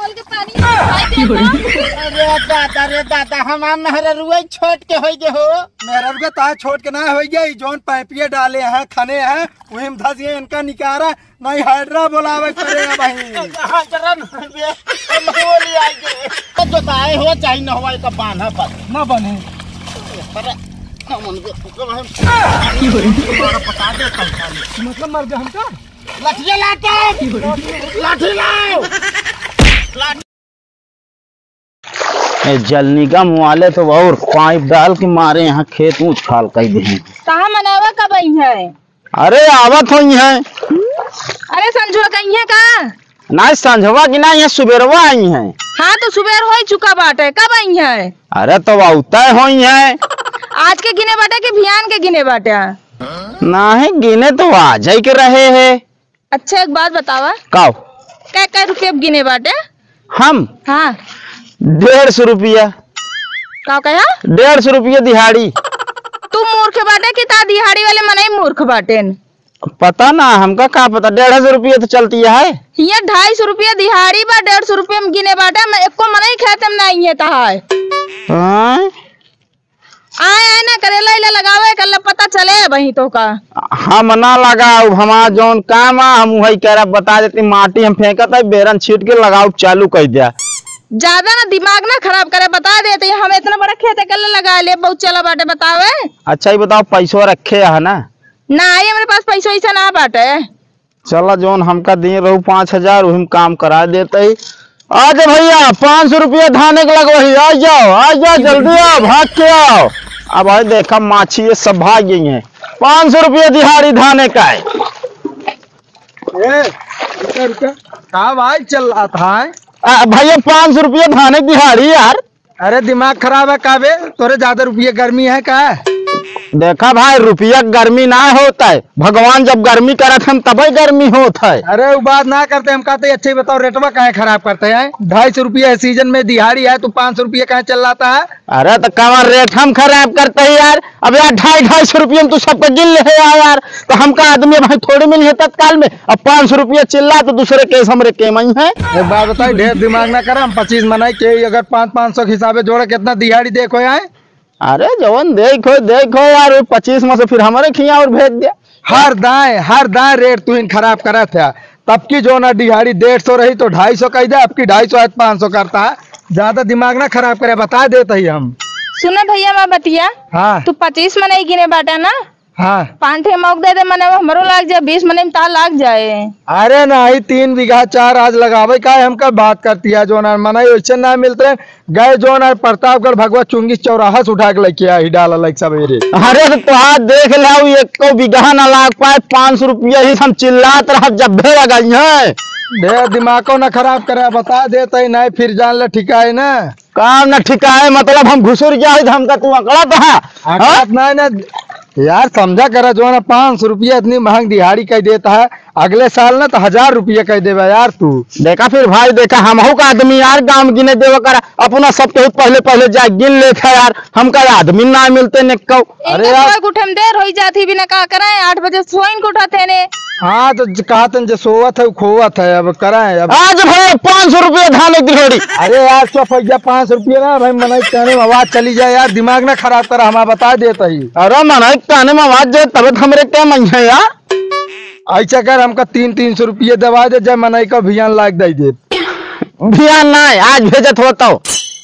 बोल के पानी अरे दादा हमार मेहरुआ छोट के हो गए हो। मेहरुआ ता छोट के ना हो गई, जोन पैपिया डाले हैं खने हैं वही में धसिए इनका निकारा नहीं हाइड्रा बोलावे पड़ेगा भाई। हां चरण बोली आई के जो ताए हो चाहे न होए का बांधा पर ना बने पर हम पता दे मतलब मर गए हमका। लाठी लाठी लाओ जल निगम वाले तो और पाइप डाल के मारे यहाँ खेत उछाल कर दे। कहाँ मनावा कब आई है? अरे आवत हो है। अरे संजो कहीं है का? ना संझवा की ना यहाँ सुबेरवा आई है। हाँ तो सुबेर हो चुका बाटे, कब आई है? अरे तो औता हो है। आज के गिने बाटे के भियान के गिने बाटे? ना है गिने तो आज ही के रहे है। अच्छा एक बात बतावा, क्या रुपये गिने बाटे? हम हाँ 150 रुपया। का कहा? 150 रुपया दिहाड़ी। तू मूर्ख बाटे कि ता दिहाड़ी वाले मनाई मूर्ख बाटे? पता ना हमका क्या पता, 150 रुपया तो चलती है। ये 250 रुपया दिहाड़ी बा, 150 रुपये में गिने बाटे। मैं एको मनाई खेते में नहीं है तहाय। आए ना करेला इला लगावे कल पता चले वही तो का। हम ना लगाओ, हमारा जोन काम है हम वही कह रहा बता देती। माटी हम फेंकत है बेरन छीट के लगाओ चालू कर दिया। ज्यादा ना दिमाग ना खराब करे, बता देते हम इतना बड़ा खेत कल लगा ले बहुत चला बाटे बतावे। अच्छा ये बताओ पैसो रखे है ना? ना आई हमारे पास पैसा ऐसा ना बाटे। चला जोन हमका दिए रहू 5000 वही काम करा देते। आ जाओ भैया 500 रुपया धाने के लगवाही। आ जाओ जल्दी आओ, भाग के आओ। अब भाई देखा माछी ये सब भाग गई है। 500 रुपया दिहाड़ी धाने का है। कहा भाई चल रहा था भैया 500 रुपया धाने की दिहाड़ी यार। अरे दिमाग खराब है काबे, तोरे ज्यादा रुपये गर्मी है का? देखा भाई रुपया गर्मी ना होता है, भगवान जब गर्मी करत हम तभी गर्मी होता है। अरे वो बात ना करते हम कहते अच्छे बताओ रेटवा काहे खराब करते हैं? 250 रुपया है सीजन में दिहाड़ी है, तो 500 रुपया कहाँ चल रहा है? अरे तो कमर रेट हम खराब करते हैं यार। अब यार 250 रुपये में तू सबको गिन ले यार। तो हमका आदमी भाई थोड़ी मिली है तत्काल में। अब 500 रुपया चिल्ला तो दूसरे केस हमरे केमई है। एक बात बताओ, ढेर दिमाग ना कर। हम 25 मनाई के अगर 500 के हिसाबे जोड़े कितना दिहाड़ी देखो यहाँ। अरे जवन देखो यार 25 में से फिर हमारे खिया और भेज दिया। हर दाएं रेट तू इन खराब करा था। तब की जो ना दिहाड़ी 150 रही तो 250 कह दे, अब की 250 500 करता है। ज्यादा दिमाग ना खराब करे, बता देते ही हम। सुना भैया मैं बतिया। हाँ तू 25 मनाई गिने बाटा ना? हाँ 5 मौक दे दे मने हमरो लाग जाए, 20 मने में ता लाग जाए। अरे नहीं 3 बीघा 4 आज लगावे का हम कब बात करती है। जो ना मनाई वैसे ना मिलते गए। जो ना प्रतापगढ़ भगवा चुंगी चौराहा से उठा के लेके आई डाला लाइक सवेरे। अरे तो आज देख लो 1 बीघा ना लाग पाए 500 रुपया ही हम चिल्लात रहा जब भी लगाई है। ढेर दिमाग को ना खराब करे, बता देते नहीं फिर जान ले ठिकाए ना काम न ठिकाए। मतलब हम घुसुर गया हमका तू अकड़ा था ना यार समझा करा। जो ना 500 रुपया इतनी महंगी दिहाड़ी कह देता है, अगले साल ना तो 1000 रुपया कह देगा यार तू। देखा फिर भाई देखा हम का आदमी यार गाँव गिने देव करा अपना सब के पहले जाए गिन लेखा यार। हमका आदमी ना मिलते ने कौ। अरे यार उठम देर हो जाती भी ना का कराए 8 बजे सोइन को उठाते ने। हाँ तो कहा था जो सोवत है खोवत है, अब कराए अब। आज भाई 500 रुपया धाने की दिहाड़ी। अरे यार क्या पैसा 500 रुपया ना भाई मनाई कहने में आवाज चली जाए यार। दिमाग ना खराब करा, हम बता देता ही। अरे मनाई कहने में आवाज जाए तब हमरे क्या मन है यार। ऐसा कर हमका 300 रुपये दबा दे, जब मनाई का भियान लाग दे। भियान ना आज भेजत होता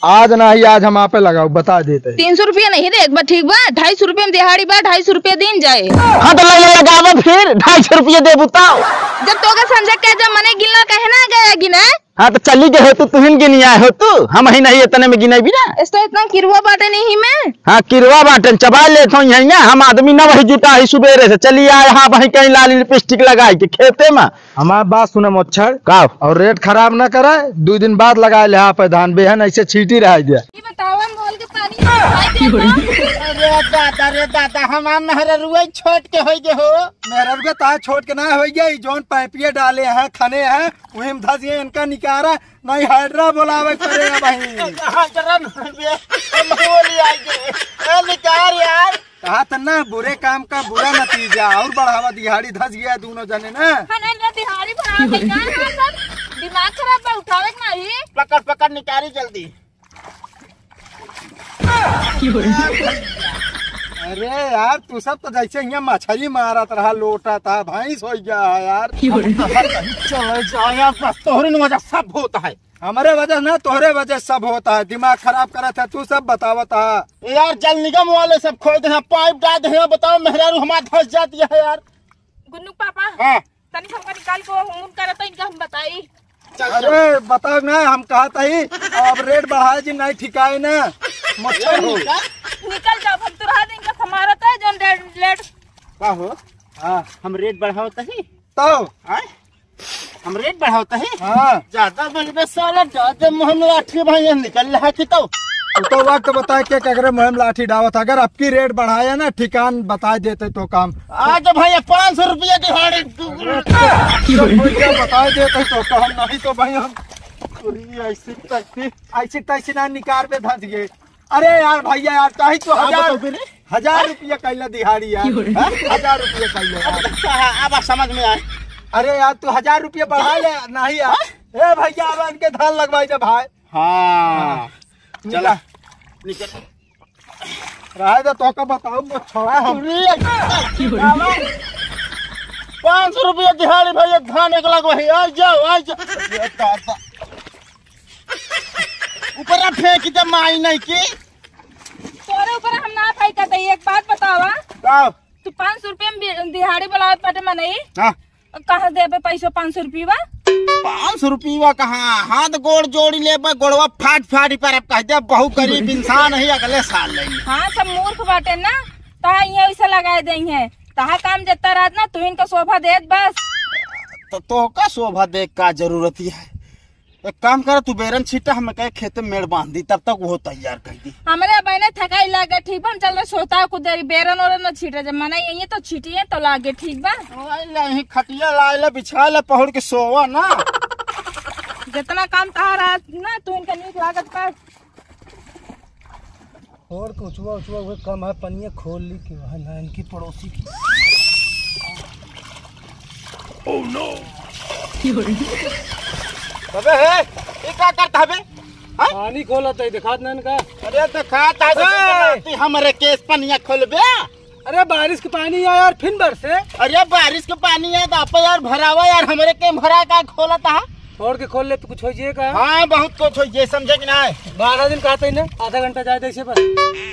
आज ना ही आज हम आप लगाओ बता देते। 300 रुपया नहीं दे एक बार ठीक बा। 250 रुपये में दिहाड़ी बा, 250 रुपया दिन जाए। हाँ तो लगावा फिर 250 रुपया दे बताओ। जब तो समझा के जब मने गिनला कहना गया गिना। हाँ तो चली गए हो तू ही गिनी आए हो तू, हम ही नहीं इतने में गिने भी ना। इसतो इतना किरवा बाटे नहीं में। हाँ किरवा बाटन चबा लेते हो यही हम आदमी ना वही जुटा ही सुबेरे से चली आए। हाँ वही कहीं लाली लिपस्टिक लगाई के खेते में। हमारी बात सुने मच्छर का और रेट खराब ना करे। 2 दिन बाद लगा ले पे धान बेहन ऐसे छीटी रह दिया। बोल के पानी अरे दादा हमार मेहरुआ छोट के हो गए हो। मेहरुआ ता छोट के ना हो गई। जोन पैपिया डाले हैं खने हैं वही में धसिए इनका निकारा नहीं हाइड्रा बोलावे पड़ेगा भाई। चरण बोली आई के निकार यार। कहा था ना बुरे काम का बुरा नतीजा और बढ़ावा दिहाड़ी धस गया दोनों जने ना। दिहाड़ी दिमाग खराब है उठावे नहीं। पकड़ पकड़ निकाली जल्दी। अरे यार तू सब तो जैसे यहाँ मछली मारत रहा, लोटा था, भैंस हो गया है यार। चल जाया बस, तोहरे वजह सब होता है। हमारे वजह ना तोहरे वजह सब होता है, दिमाग खराब करा था तू, सब बतावता है। यार जल निगम वाले सब खोल दे, पाइप डाल दे, बताओ मेहरारू हमारे धस जाती है यार। गुन्नू पापा हाँ तनी हमका निकाल को हम करे तो इनका हम बताई। अरे बताओ ना, हम कहा था ही अब रेट बढ़ाए जी, नहीं ठिकाए ना मच्छर हो। निकल जाओ, हम तुरहा देंगे हमारा तो जो लेट का हो। हाँ हम रेट बढ़ाओता ही तो हम रेट बढ़ाओता ही। हाँ ज्यादा बोलबे साला, ज्यादा मुँह में लाठी भाई निकल रहा है कि तो वक्त बता के कगरे मुहिम लाठी डावत, अगर आपकी रेट बढ़ाया ना ठिकान बता देते तो काम। आज भैया 500 रुपया दिहाड़ी बता देते तो काम, नहीं तो भाई हम ऐसी तैसी ना निकार में धंस गए। अरे यार भैया यार चाहे तो 1000 रुपया कैला दिहाड़ी यार, 1000 रुपया कैला। अब समझ में आए। अरे यार तू 1000 रुपया बढ़ा ले, नहीं यार ए भैया अब इनके धान लगवाई जब भाई। हाँ चला निकल रहा था तो का बताओ छोड़ा हम। 500 रुपया दिहाड़ी भैया, धान एक लग वही। आ जाओ ऊपर फेंक दे माई नहीं की तोरे ऊपर हम ना फाई करते। एक बात बतावा, तू 500 रुपया दिहाड़ी बुलावत पाटे मनाई, कहाँ देबे पैसा 500 रुपया? 500 रुपया कहाँ, हाथ गोड़ जोड़ी ले गोड़वा फाट फाट पर अब कह दे, बहु गरीब इंसान है, अगले साल ले। हाँ सब मूर्ख बाटे ना, तहा ये ऐसा लगाए देंगे, तहा काम जता रात ना तू इनका शोभा देत बस। तो का शोभा देख का जरूरत है। एक काम कर, तू बेरन छीटा, हम कहे खेत में मेड़ बांध दी, तब तक वो तैयार कर दी। हमारे बहने थकाई लागे ठीक बा, हम चल रहे सोता कुछ देरी बेरन और न छीटे, जब मना यही तो छीटिए तो लागे ठीक बा। यही खटिया लाए बिछा ले पहुड़ के सोवा ना। जितना काम तहा रहा ना तू इनका नीक लागत बस। और कुछुआ उछुआ हुए कम है, पनिया खोल ली कि वह ना इनकी पड़ोसी की। ओह नो अबे है ये क्या करता है बे? पानी खोला तो दिखा ना इनका। अरे दिखाता है हमारे केस पनिया खोल बे। अरे बारिश के पानी आया यार फिर बरसे। अरे बारिश के पानी है तो यार भरावा यार, हमारे के भरा का खोला था। छोड़ के खोल ले तो कुछ हो जाएगा। हाँ बहुत कुछ हो, ये समझे कि ना। 12 दिन कहते ही ना, आधा घंटा जाए इसे बस।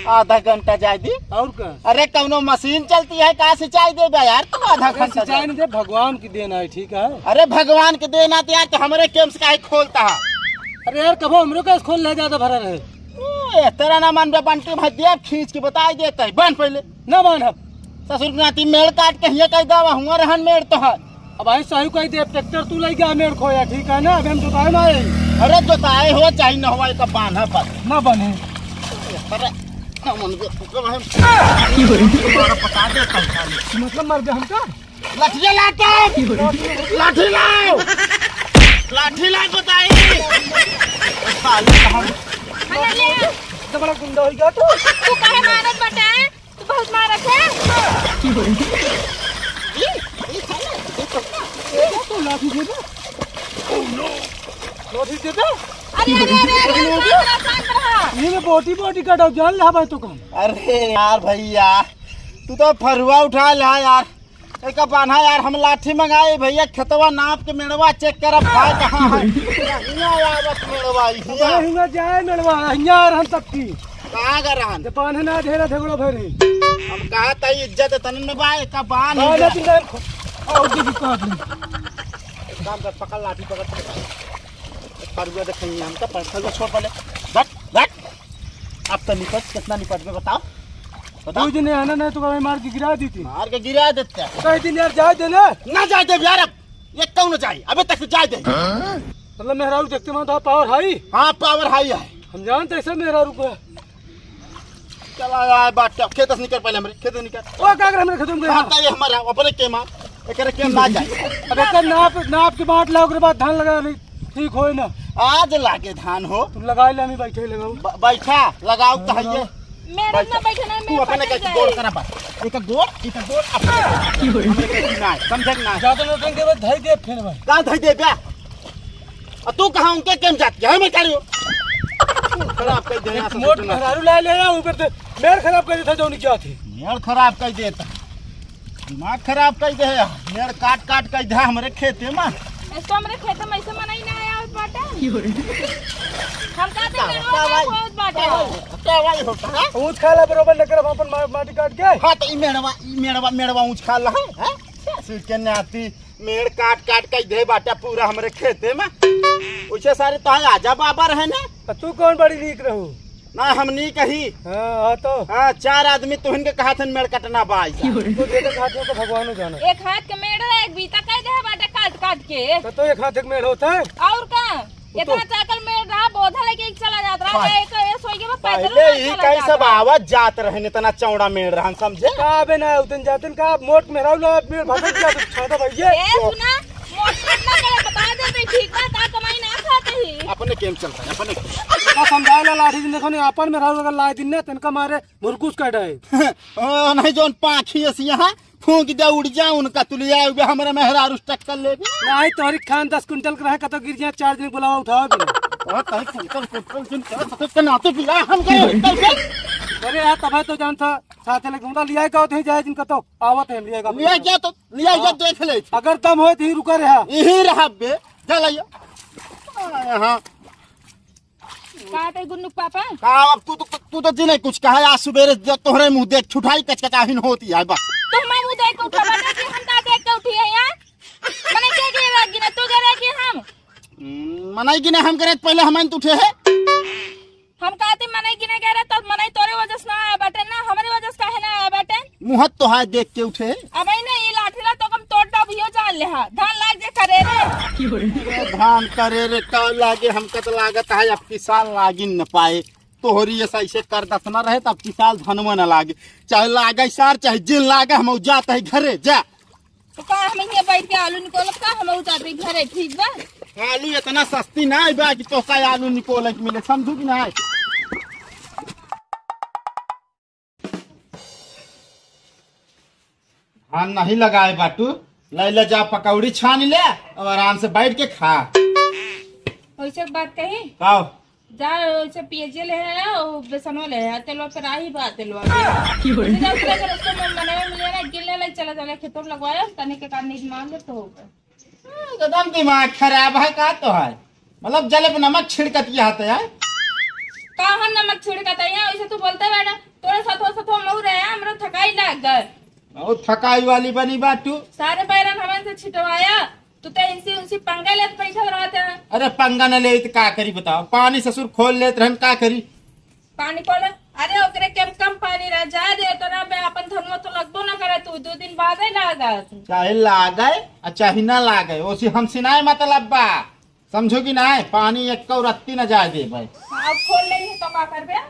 आधा घंटा जाए दी और क्या? अरे कौनो मशीन चलती है, कहाँ सिंचाई दे यार तुम आधा घंटा सिंचाई नहीं दे, भगवान की देन है ठीक है। अरे भगवान के देना तो यार, तो हमारे केम्स का ही खोलता है। अरे यार कब हमरो का खोल ले, ज्यादा भरा रहे। तेरा ना मन बंटी भैया खींच के बता देता है, बन पहले ना मान हम ससुर नाती मेड़ काट के कह दवा हुआ रहन मेड़ तो है। अब आई साहू कह दे ट्रैक्टर तू ले गया मेड़ खोया ठीक है ना, अब हम जोताए ना आई। अरे जोताए हो चाहे न हुआ का बांधा पर ना बने। अरे पता देता मतलब मर गया हमका। लाठी लाओ, लाठी लाओ, लाठी लाओ बताई। तो बड़ा गुंडा हो गया तू काहे मारत बाटे? तू बहुत मारत है। तो लाठी दे दे। ओह नो लाठी दे दे। अरे शांत रहा। ये में बोटी बोटी काटो जान ले भाई तो कम। अरे यार भैया तू तो फरुआ उठा ले यार, एक बांधा यार, हम लाठी मंगाए भैया, खेतवा नाप के मेड़वा चेक कर भाई कहाँ है। हिंगा जाए मेड़वा हिंगा रहन तब की कहाँ का रहन ते पान है ना ढेरा झगड़ो भरी। हम कहा था इज्जत तन में भाई का बान और है। दिन और दी काट ले। काम कर, पकड़ लाठी पकड़ फरुआ देखेंगे हम तो फरुआ छोड़ पहले बट बट। अब तो निपट कितना निपट में बताओ दो दिन आना नहीं तो कभी मार के गिरा दी थी। मार के गिरा देते कई दिन यार जाए दे ना जाए दे यार, अब ये क्यों ना जाए, अबे तक जाए दे। मतलब मेहरारू देखते मैं तो पावर हाई। हाँ पावर हाई है, हम जानते ऐसे मेहरारू को। चला यार बात खेत से निकल, पहले हमारे खेत से निकल। ओ कागर हमने खत्म गया। हाँ ये हमारा अपने के मार एकरे के ना जाए। अब एक नाप के बांट लाओ के बाद धान लगा नहीं ठीक होए ना। आज लागे धान हो तुम लगा ले, हमें बैठे लगाओ। बैठा लगाओ तो है ये मेरे में बैठे ना, तू अपने के गोल करा बा, एक गोल अपने ना समझ ना ज्यादा नोटंग के बाद धाई दे फिर भाई का धई दे बे। और तू कहाँ उनके केम जाती है मैं करियो खराब कर दे यार मोट मेहरारू ला ले या ऊपर से मेड़ खराब कर देता जो नहीं क्या थी मेड़ खराब कर देता दिमाग खराब कर दे मेड़ काट काट कर दे हमारे खेते में इसको हमरे खेत में ऐसे मनाई ना आया बाटे हम कहते हैं बहुत बाटे क्या भाई होता है ऊंच खाला बरोबर लेकर अपन माटी काट के हाँ तो मेड़वा ऊंच खा रहा है सीट के नाती मेड़ काट काट कर दे बाटा पूरा हमारे खेते में उसे सारे तो आजा बाबा रहे ना तू कौन बड़ी नीक रहू ना हम नहीं कही हाँ तो हाँ 4 आदमी तुहन के कहा थे मेड़ कटना बाई तो देखे हाथों को भगवान जाना एक हाथ के मेड़ एक बीता कह दे बाटे काट काट के तो एक हाथ एक मेड़ होता है और का इतना चाकल मेड़ रहा बोधा लेके चला जाता रहा एक सोई के पैदल पहले ही कहीं सब आवाज जात रहे इतना चौड़ा मेड़ रहा समझे का बे ना उतन जातन का मोट मेहरारू ला मेड़ भाषण क्या छाता भैया ए सुना मोट कितना करे बता दे भाई ठीक बात का कमाई ना खाते ही अपने केम चलता है अपने का समझाला लाठी दिन देखो ने अपन मेहरारू अगर ला दिन ने तनका मारे मुरकुस काटे ओ नहीं जोन पाखी ऐसी यहाँ फूंक दे उड़ जा उनका तुलिया हमारे मेहरारू टक्कर ले नहीं तोरी खान 10 क्विंटल का है कतो गिर जाए 4 दिन बुलावा उठाओ अरे यार तब तो जानता साथे ले घूमता लिया का होते जाए जिनका तो आवत है लिया का लिया जा देख ले अगर तम हो तो रुका रहा यही रहा बे चल हाँ काटे गुन्नू पापा अब तू तो जिन्हें कुछ कहा आज सुबह तोहरे मुंह देख छुटाई कचकचाहीन होती है बस तो मैं मुंह देख के उठा बाटे कि हम ता देख के उठी है यार मने क्या गिरेगी ना तू गिरेगी हम मनाई कि हम करे पहले हम उठे है हम कहते मनाई कि नहीं कह रहे तब मनाई तोरे वजह से ना आया बेटे ना हमारी वजह से काहे ना आया बेटे मुँह तो है देख के उठे अब नहीं ये लाठी ला तो कम तोड़ डाबियो जान ले हा धान लाग जे करे रे धान करे रे का लागे हमका तो लागत है अब की साल लागी न पाए तोहरी ऐसा ऐसे कर दसना रहे तब की साल धनवा न लागे चाहे लागे सार चाहे जिन लागे हम जाते है घरे जा तो का हम ये बैठ के आलू निकोल का हम जाते घरे ठीक बा आलू इतना सस्ती ना है बा कि तो का आलू निकोल के मिले समझू कि ना धान नहीं लगाए बाटू ले जा पकौड़ी छान ले और आराम से बैठ के खा वैसे बात कही खाओ जा वैसे पियजे ले है और बेसनो ले है तेलवा पे राही बात तेलवा जब फिर उसको मने में मिले ना गिल्ले ले चला चला खेतों में लगवाया तने के कारण नहीं मान ले तो होगा एकदम दिमाग खराब है का तो है मतलब जले पे नमक छिड़कत हाथ है का हम नमक छिड़कत है वैसे तू बोलते बेटा तोरे साथो मऊ रहे हमरा थकाई लाग गए और थकाई वाली बनी बाटू सारे बैरन हमन से छिटवाया तू तो इनसे उनसे पंगा लेत बैठल रहते हैं अरे पंगा न ले तो का करी बताओ पानी ससुर खोल लेते रहन का करी पानी खोल अरे ओकरे कम पानी रह जा दे तो ना बे अपन धनवा तो लगबो ना करे तू 2 दिन बाद ही लागत चाहे लागे और चाहे ना लागे ओसी हम सिनाए मतलब बा समझो कि ना पानी एक रत्ती न जाए दे भाई अब खोल ले तो का करबे